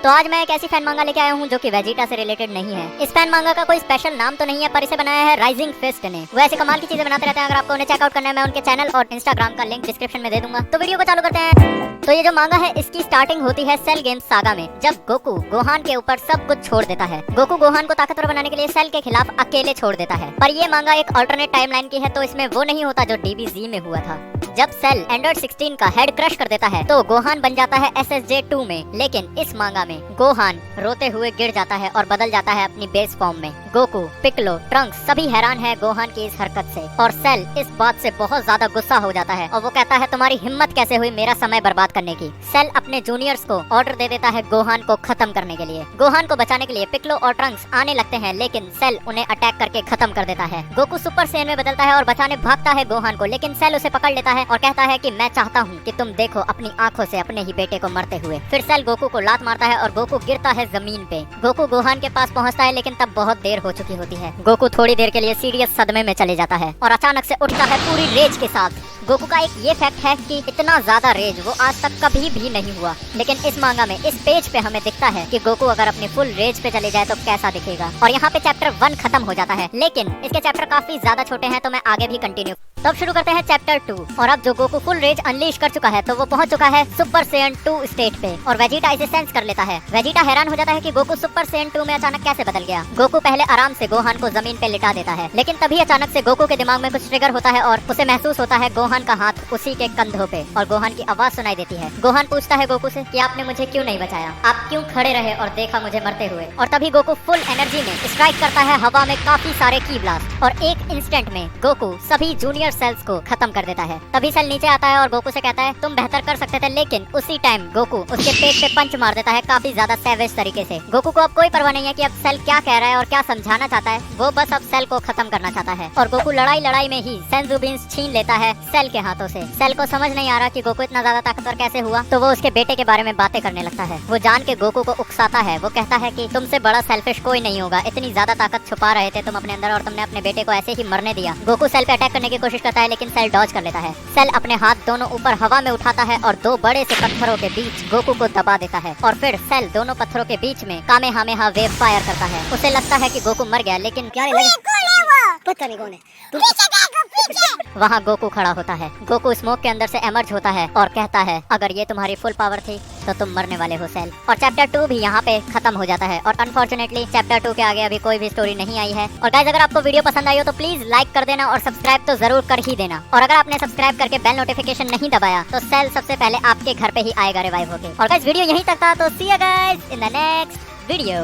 तो आज मैं एक ऐसी फैन मांगा लेके आया हूँ जो कि वेजिटा से रिलेटेड नहीं है। इस फैन मांगा का कोई स्पेशल नाम तो नहीं है, पर इसे बनाया है राइजिंग फिस्ट ने। वो ऐसी कमाल की चीजें बनाते रहते हैं। अगर आपको उन्हें चेकआउट करना है, मैं उनके चैनल और इंस्टाग्राम का लिंक डिस्क्रिप्शन में दे दूंगा। तो वीडियो को चालू करते हैं। तो ये जो मांगा है इसकी स्टार्टिंग होती है सेल गेम सागा में, जब गोकू गोहान के ऊपर सब कुछ छोड़ देता है। गोकू गोहान को ताकतवर बनाने के लिए सेल के खिलाफ अकेले छोड़ देता है। पर ये मांगा एक अल्टरनेट टाइमलाइन की है, तो इसमें वो नहीं होता जो DBZ में हुआ था। जब सेल एंड्रॉइड 16 का हेड क्रश कर देता है तो गोहान बन जाता है SSJ 2 में। लेकिन इस मांगा में गोहान रोते हुए गिर जाता है और बदल जाता है अपनी बेस फॉर्म में। गोकू, पिक्लो, ट्रंक्स सभी हैरान है गोहान की इस हरकत से, और सेल इस बात से बहुत ज्यादा गुस्सा हो जाता है और वो कहता है तुम्हारी हिम्मत कैसे हुई मेरा समय बर्बाद करने की। सेल अपने जूनियर्स को ऑर्डर दे देता है गोहान को खत्म करने के लिए। गोहान को बचाने के लिए पिक्लो और ट्रंक्स आने लगते हैं, लेकिन सेल उन्हें अटैक करके खत्म कर देता है। गोकू सुपर सैयन में बदलता है और बचाने भागता है गोहान को, लेकिन सेल उसे पकड़ लेता है और कहता है कि मैं चाहता हूँ कि तुम देखो अपनी आंखों से अपने ही बेटे को मरते हुए। फिर सेल गोकू को लात मारता है और गोकू गिरता है जमीन पे। गोकू गोहान के पास पहुँचता है, लेकिन तब बहुत देर हो चुकी होती है। गोकू थोड़ी देर के लिए सीरियस सदमे में चले जाता है और अचानक से उठता है पूरी रेज के साथ। गोकू का एक ये फैक्ट है कि इतना ज्यादा रेज वो आज तक कभी भी नहीं हुआ, लेकिन इस मांगा में इस पेज पे हमें दिखता है कि गोकू अगर अपनी फुल रेज पे चले जाए तो कैसा दिखेगा। और यहाँ पे चैप्टर 1 खत्म हो जाता है, लेकिन इसके चैप्टर काफी ज्यादा छोटे हैं, तो मैं आगे भी कंटिन्यू। तब शुरू करते हैं चैप्टर 2। और अब जो गोकू फुल रेज अनलीश कर चुका है तो वो पहुंच चुका है सुपर सैयन 2 स्टेट पे, और वेजिटा इसे सेंस कर लेता है। वेजिटा हैरान हो जाता है कि गोकू सुपर सैयन 2 में अचानक कैसे बदल गया। गोकू पहले आराम से गोहान को जमीन पे लिटा देता है, लेकिन तभी अचानक से गोकू के दिमाग में कुछ ट्रिगर होता है और उसे महसूस होता है गोहान का हाथ उसी के कंधों पे, और गोहान की आवाज सुनाई देती है। गोहान पूछता है गोकू से कि आपने मुझे क्यों नहीं बचाया, आप क्यों खड़े रहे और देखा मुझे मरते हुए। और तभी गोकू फुल एनर्जी में स्ट्राइक करता है हवा में काफी सारे की ब्लास्ट, और एक इंस्टेंट में गोकू सभी जूनियर सेल्स को खत्म कर देता है। तभी सेल नीचे आता है और गोकू से कहता है तुम बेहतर कर सकते थे, लेकिन उसी टाइम गोकू उसके पेट पे पंच मार देता है काफी ज्यादा सैवेज तरीके से। गोकू को अब कोई परवाह नहीं है कि अब सेल क्या कह रहा है और क्या समझाना चाहता है, वो बस अब सेल को खत्म करना चाहता है। और गोकू लड़ाई में ही सेंजू बीन्स छीन लेता है सेल के हाथों से। सेल को समझ नहीं आ रहा कि गोकू इतना ज्यादा ताकतवर कैसे हुआ, तो वो उसके बेटे के बारे में बातें करने लगता है। वो जान के गोकू को उकसाता है। वो कहता है कि तुमसे बड़ा सेल्फिश कोई नहीं होगा, इतनी ज्यादा ताकत छुपा रहे थे तुम अपने अंदर और तुमने अपने बेटे को ऐसे ही मरने दिया। गोकू सेल पे अटैक करने की कोशिश करता है, लेकिन सेल डॉज कर लेता है। सेल अपने हाथ दोनों ऊपर हवा में उठाता है और 2 बड़े से पत्थरों के बीच गोकू को दबा देता है, और फिर सेल दोनों पत्थरों के बीच में कामेहामेहा वेव फायर करता है। उसे लगता है कि गोकू मर गया, लेकिन क्या पता नहीं कौन है। वहाँ गोकू खड़ा होता है। गोकू स्मोक के अंदर से एमर्ज होता है और कहता है अगर ये तुम्हारी फुल पावर थी तो तुम मरने वाले हो सेल। और चैप्टर 2 भी यहाँ पे खत्म हो जाता है, और अनफॉर्चुनेटली चैप्टर 2 के आगे अभी कोई भी स्टोरी नहीं आई है। और गाइस, अगर आपको वीडियो पसंद आई हो तो प्लीज लाइक कर देना और सब्सक्राइब तो जरूर कर ही देना। और अगर आपने सब्सक्राइब करके बेल नोटिफिकेशन नहीं दबाया तो सेल सबसे पहले आपके घर पे ही आएगा रिवाइव होके। और गाइस, वीडियो यहीं तक था, तो see you guys in the next video.